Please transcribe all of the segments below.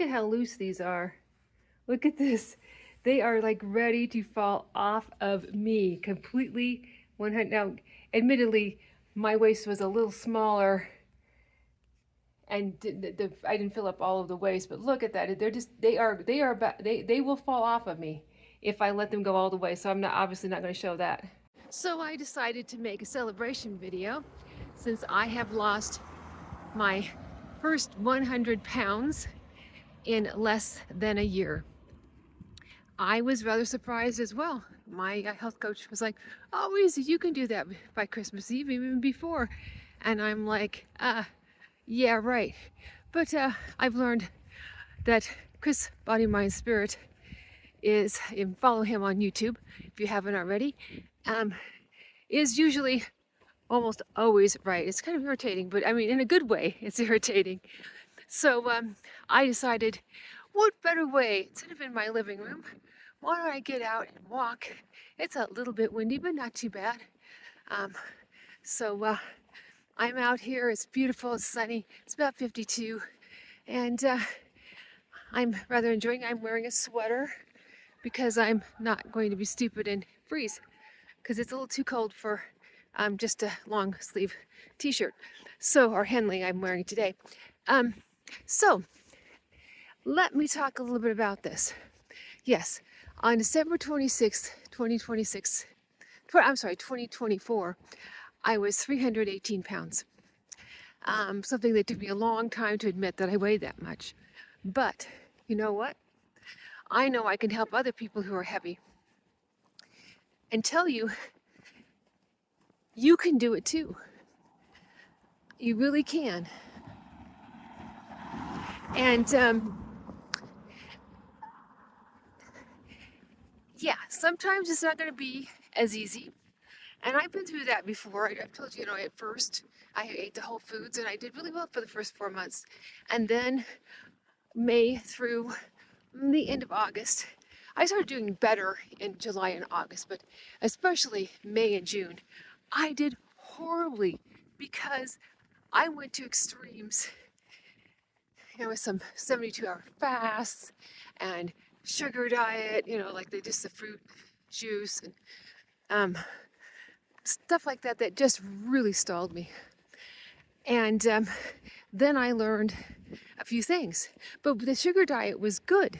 Look at how loose these are. Look at this. They are like ready to fall off of me completely. 100. Now, admittedly, my waist was a little smaller and I didn't fill up all of the waist, but look at that. They will fall off of me if I let them go all the way. So I'm not obviously not going to show that. So I decided to make a celebration video since I have lost my first 100 pounds in less than a year. I was rather surprised as well. My health coach was like, "Oh, easy, you can do that by Christmas Eve, even before." And I'm like, yeah, right. But I've learned that Chris Body, Mind, Spirit is, and follow him on YouTube if you haven't already, is usually almost always right. It's kind of irritating, but I mean, in a good way, it's irritating. So I decided, what better way, instead of in my living room, why don't I get out and walk? It's a little bit windy, but not too bad. So I'm out here. It's beautiful. It's sunny. It's about 52. And I'm rather enjoying it. I'm wearing a sweater because I'm not going to be stupid and freeze because it's a little too cold for just a long sleeve t-shirt. So, or Henley I'm wearing today. So let me talk a little bit about this. Yes, on December 26th, 2024, I was 318 pounds. Something that took me a long time to admit that I weighed that much. But you know what? I know I can help other people who are heavy and tell you, you can do it too. You really can. And yeah, sometimes it's not going to be as easy. And I've been through that before. I've told you, at first I ate the whole foods and I did really well for the first 4 months. And then May through the end of August, I started doing better in July and August, but especially May and June, I did horribly because I went to extremes. With some 72-hour fasts and sugar diet, like the fruit juice and stuff like that just really stalled me. And then I learned a few things. But the sugar diet was good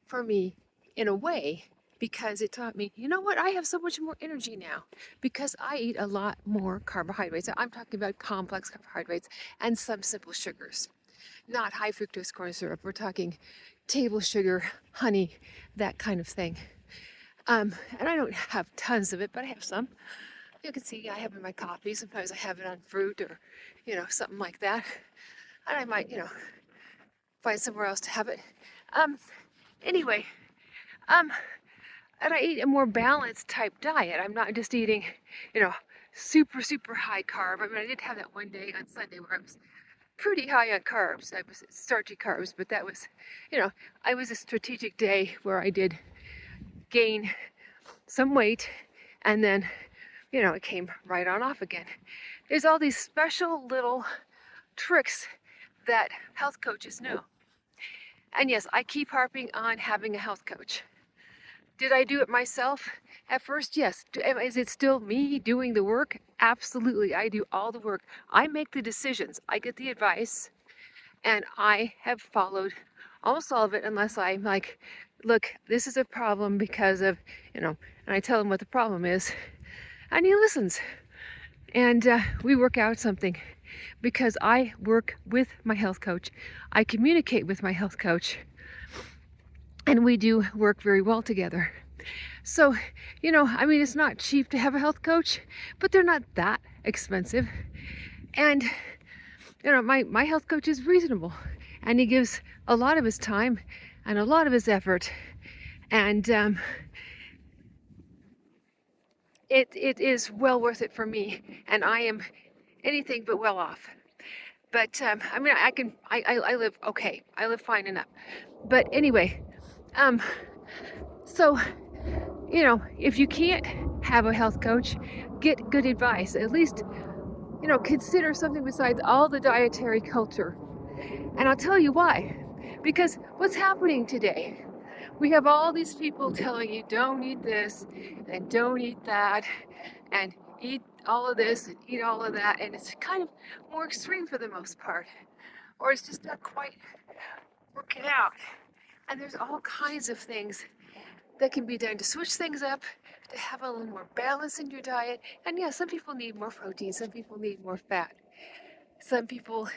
for me in a way because it taught me, you know what, I have so much more energy now because I eat a lot more carbohydrates. I'm talking about complex carbohydrates and some simple sugars. Not high fructose corn syrup. We're talking table sugar, honey, that kind of thing. And I don't have tons of it, but I have some. You can see I have it in my coffee. Sometimes I have it on fruit or, something like that. And I might, find somewhere else to have it. Anyway, and I eat a more balanced type diet. I'm not just eating, super, super high carb. I mean, I did have that one day on Sunday where I was pretty high on carbs. I was starchy carbs, but that was, I was a strategic day where I did gain some weight and then, it came right on off again. There's all these special little tricks that health coaches know. And yes, I keep harping on having a health coach. Did I do it myself at first? Yes. Is it still me doing the work? Absolutely. I do all the work. I make the decisions. I get the advice. And I have followed almost all of it unless I'm like, look, this is a problem because of, and I tell him what the problem is. And he listens. And we work out something because I work with my health coach. I communicate with my health coach. And we do work very well together. So, it's not cheap to have a health coach, but they're not that expensive. And, my health coach is reasonable. And he gives a lot of his time and a lot of his effort. And it is well worth it for me. And I am anything but well off. But, I live okay. I live fine enough. But anyway, so, if you can't have a health coach, get good advice. At least, consider something besides all the dietary culture. And I'll tell you why. Because what's happening today? We have all these people telling you don't eat this and don't eat that and eat all of this and eat all of that, and it's kind of more extreme for the most part, or it's just not quite working out. And there's all kinds of things that can be done to switch things up, to have a little more balance in your diet. And yeah, some people need more protein, some people need more fat, some people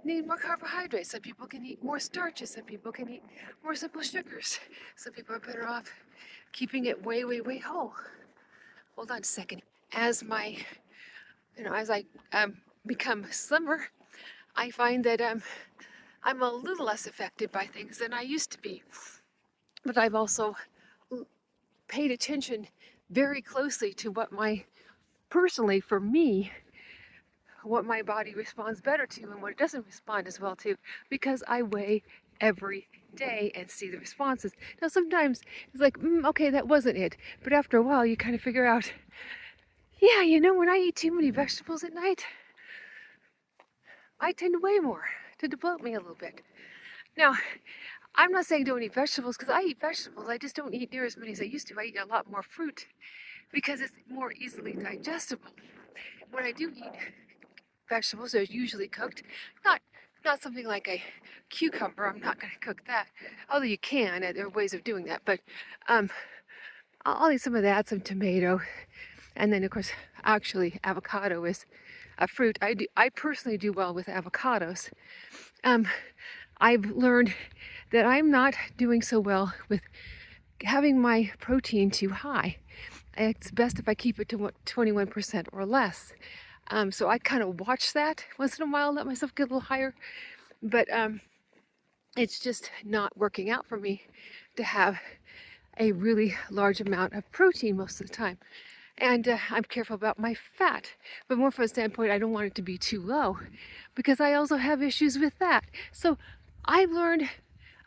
need more carbohydrates, some people can eat more starches, some people can eat more simple sugars, some people are better off keeping it way, way, way whole. Hold on a second. As I become slimmer, I find that I'm a little less affected by things than I used to be. But I've also paid attention very closely to personally for me, what my body responds better to and what it doesn't respond as well to, because I weigh every day and see the responses. Now sometimes it's like, okay, that wasn't it. But after a while you kind of figure out, yeah, when I eat too many vegetables at night, I tend to weigh more, to bloat me a little bit. Now, I'm not saying don't eat vegetables, because I eat vegetables. I just don't eat near as many as I used to. I eat a lot more fruit because it's more easily digestible. When I do eat vegetables, they're usually cooked. Not something like a cucumber. I'm not going to cook that. Although you can, there are ways of doing that. But I'll eat some of that, some tomato, and then of course, actually, avocado is a fruit. I personally do well with avocados. I've learned that I'm not doing so well with having my protein too high. It's best if I keep it to 21% or less. So I kind of watch that once in a while, let myself get a little higher. But it's just not working out for me to have a really large amount of protein most of the time. And I'm careful about my fat. But more from a standpoint, I don't want it to be too low, because I also have issues with that. So I've learned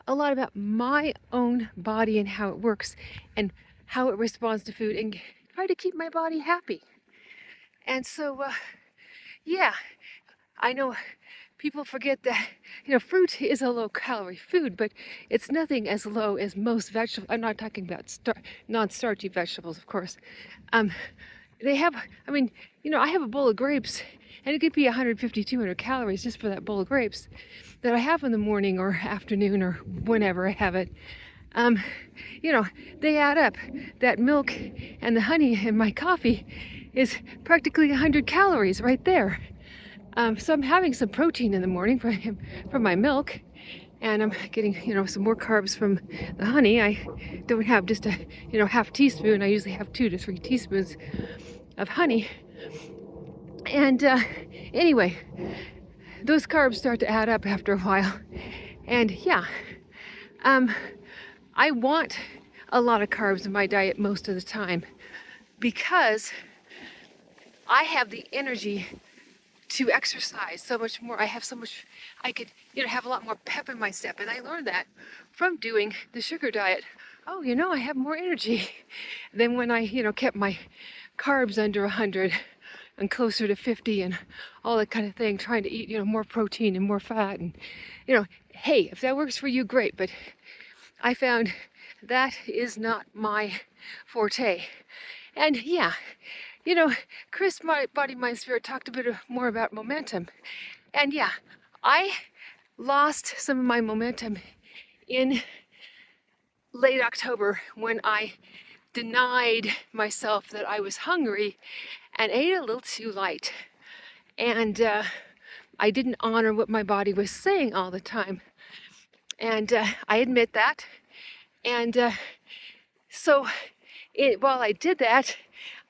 a lot about my own body and how it works and how it responds to food, and try to keep my body happy. And so, yeah, I know people forget that, fruit is a low-calorie food, but it's nothing as low as most vegetables. I'm not talking about non-starchy vegetables, of course. They have, I have a bowl of grapes, and it could be 150, 200 calories just for that bowl of grapes that I have in the morning or afternoon or whenever I have it. They add up. That milk and the honey in my coffee is practically 100 calories right there. So I'm having some protein in the morning from my milk, and I'm getting, some more carbs from the honey. I don't have just a, half teaspoon. I usually have 2 to 3 teaspoons of honey. And anyway, those carbs start to add up after a while. And yeah, I want a lot of carbs in my diet most of the time, because I have the energy to exercise so much more. I could, have a lot more pep in my step. And I learned that from doing the sugar diet. Oh, I have more energy than when I, kept my carbs under 100 and closer to 50 and all that kind of thing, trying to eat, more protein and more fat. And, hey, if that works for you, great. But I found that is not my forte. And yeah, Chris, my Body, Mind, Spirit, talked a bit more about momentum. And yeah, I lost some of my momentum in late October when I denied myself that I was hungry and ate a little too light. And I didn't honor what my body was saying all the time. And I admit that. And so while I did that,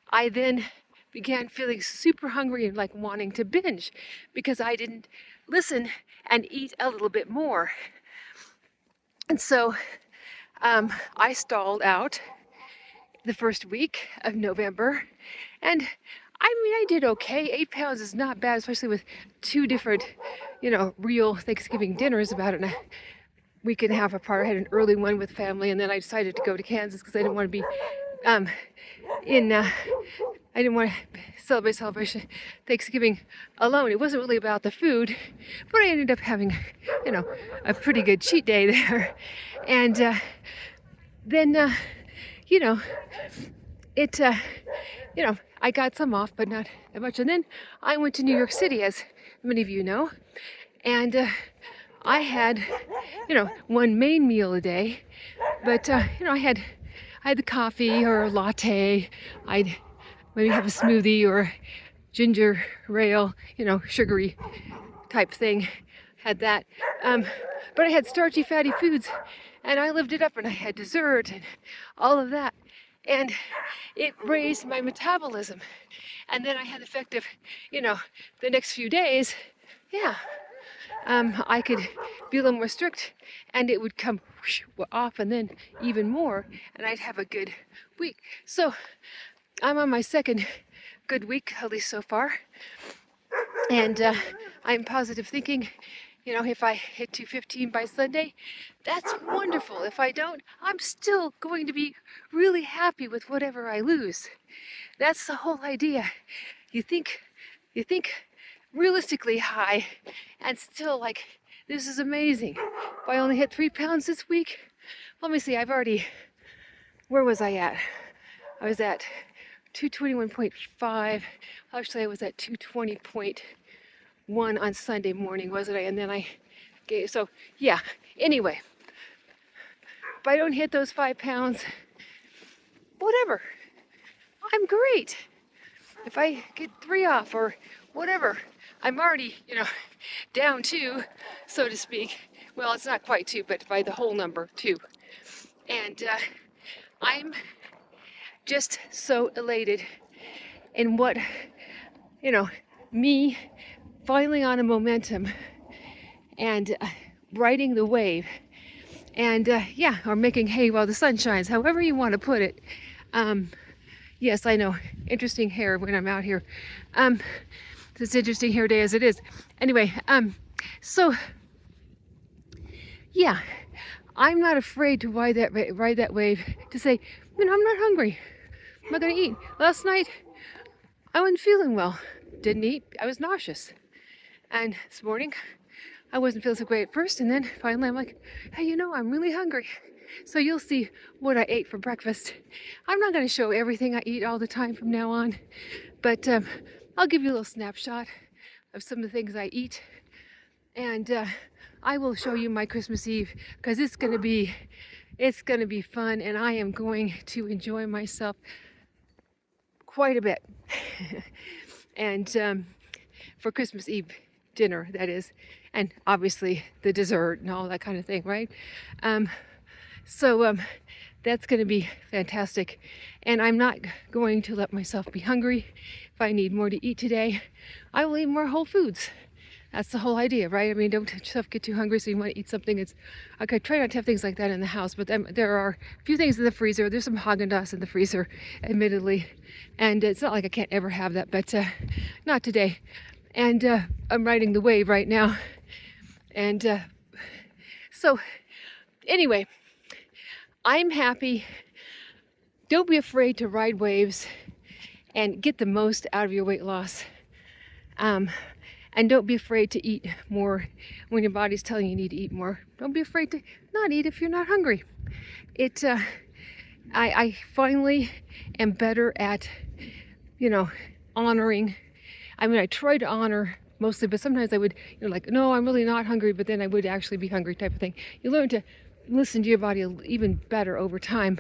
I then began feeling super hungry and like wanting to binge, because I didn't listen and eat a little bit more. And so I stalled out the first week of November, and I did okay. 8 pounds is not bad, especially with 2 different, real Thanksgiving dinners about a week and a half apart. I had an early one with family, and then I decided to go to Kansas because I didn't want to be I didn't want to celebrate Thanksgiving alone. It wasn't really about the food, but I ended up having, a pretty good cheat day there. And then, you know, it, I got some off, but not that much. And then I went to New York City, as many of you know, and I had, one main meal a day, but I had the coffee or a latte. I'd maybe have a smoothie or ginger ale, sugary type thing. Had that, but I had starchy, fatty foods, and I lived it up. And I had dessert and all of that, and it raised my metabolism. And then I had the effect of, the next few days, I could be a little more strict, and it would come off, and then even more, and I'd have a good week. So I'm on my second good week, at least so far, and I'm positive thinking. If I hit 215 by Sunday, that's wonderful. If I don't, I'm still going to be really happy with whatever I lose. That's the whole idea. You think realistically high, and still like, this is amazing. If I only hit 3 pounds this week, let me see, where was I at? I was at 221.5. Actually, I was at 220.1 on Sunday morning, wasn't I? And then I gave, so yeah, anyway, if I don't hit those 5 pounds, whatever, I'm great. If I get 3 off or whatever, I'm already, down 2, so to speak. Well, it's not quite 2, but by the whole number, 2. And I'm just so elated in what, me finally on a momentum and riding the wave. And or making hay while the sun shines, however you want to put it. Yes, I know, interesting hair when I'm out here. It's interesting hair day as it is. Anyway, so yeah, I'm not afraid to ride that wave, to say, I'm not hungry. I'm not gonna eat. Last night, I wasn't feeling well. Didn't eat. I was nauseous. And this morning, I wasn't feeling so great at first, and then finally I'm like, hey, I'm really hungry. So you'll see what I ate for breakfast. I'm not going to show everything I eat all the time from now on, but I'll give you a little snapshot of some of the things I eat, and I will show you my Christmas Eve, because it's going to be fun, and I am going to enjoy myself quite a bit. And for Christmas Eve dinner, that is, and obviously the dessert and all that kind of thing, right? So that's going to be fantastic, and I'm not going to let myself be hungry. If I need more to eat today, I will eat more whole foods. That's the whole idea, right? I mean, don't let yourself get too hungry so you want to eat something. I could try not to have things like that in the house, but there are a few things in the freezer. There's some Haagen-Dazs in the freezer, admittedly, and it's not like I can't ever have that, but not today. And I'm riding the wave right now, and so anyway, I'm happy. Don't be afraid to ride waves and get the most out of your weight loss. And don't be afraid to eat more when your body's telling you need to eat more. Don't be afraid to not eat if you're not hungry. I finally am better at, honoring. I mean, I try to honor mostly, but sometimes I would, no, I'm really not hungry, but then I would actually be hungry type of thing. You learn to listen to your body even better over time.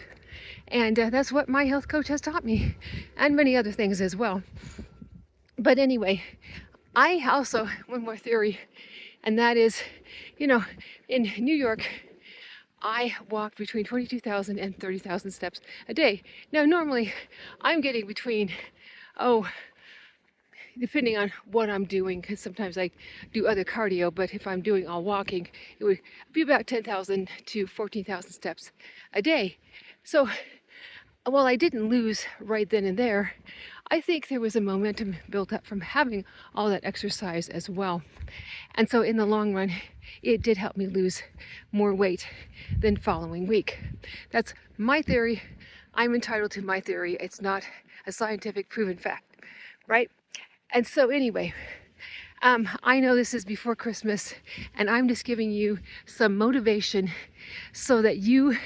And that's what my health coach has taught me, and many other things as well. But anyway, I also, one more theory, and that is, in New York, I walk between 22,000 and 30,000 steps a day. Now, normally, I'm getting between, depending on what I'm doing, because sometimes I do other cardio, but if I'm doing all walking, it would be about 10,000 to 14,000 steps a day. So while I didn't lose right then and there, I think there was a momentum built up from having all that exercise as well. And so in the long run, it did help me lose more weight than following week. That's my theory. I'm entitled to my theory. It's not a scientific proven fact. right? And so anyway, I know this is before Christmas, and I'm just giving you some motivation so that you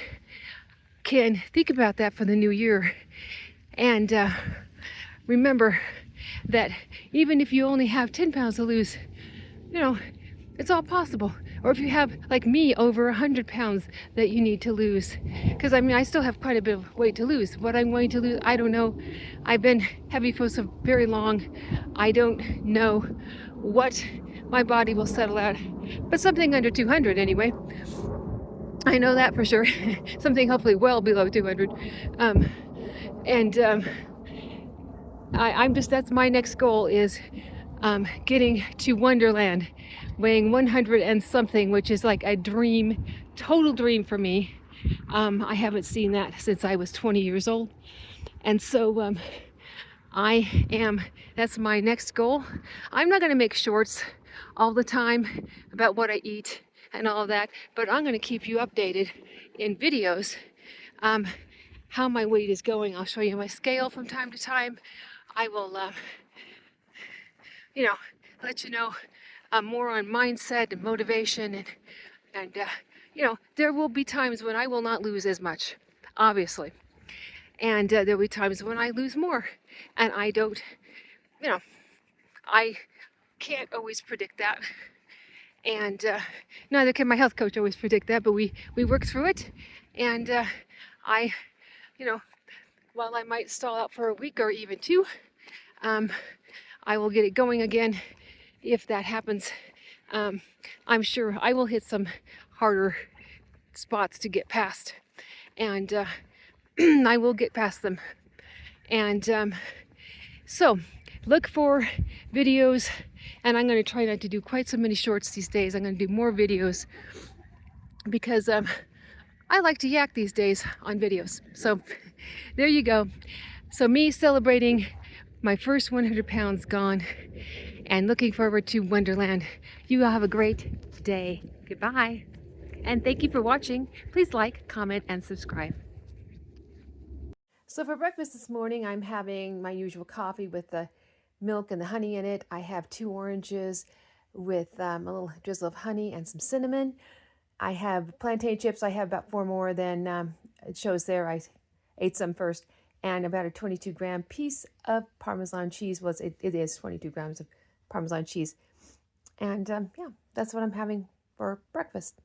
can think about that for the new year. And remember that even if you only have 10 pounds to lose, you know, it's all possible. Or if you have, like me, over 100 pounds that you need to lose. Because I mean, I still have quite a bit of weight to lose. What I'm going to lose, I don't know. I've been heavy for so very long. I don't know what my body will settle at. But something under 200 anyway. I know that for sure. Something hopefully well below 200. I'm just, that's my next goal is getting to Wonderland, weighing 100 and something, which is like a dream, total dream for me. I haven't seen that since I was 20 years old. And so that's my next goal. I'm not going to make shorts all the time about what I eat and all of that, but I'm going to keep you updated in videos how my weight is going. I'll show you my scale from time to time. I will, let you know more on mindset and motivation, and there will be times when I will not lose as much, obviously, and there'll be times when I lose more, and I don't, I can't always predict that, and neither can my health coach always predict that, but we work through it, and I, while I might stall out for a week or even two, I will get it going again if that happens. I'm sure I will hit some harder spots to get past, and I will get past them. And so look for videos, and I'm going to try not to do quite so many shorts these days. I'm going to do more videos because I like to yak these days on videos. So there you go. So me celebrating my first 100 pounds gone and looking forward to Wonderland. You all have a great day. Goodbye. And thank you for watching. Please like, comment, and subscribe. So for breakfast this morning, I'm having my usual coffee with the milk and the honey in it. I have 2 oranges with a little drizzle of honey and some cinnamon. I have plantain chips. I have about 4 more than it shows there. I ate some first. And about a 22-gram piece of Parmesan cheese. It is 22 grams of Parmesan cheese. And yeah, that's what I'm having for breakfast.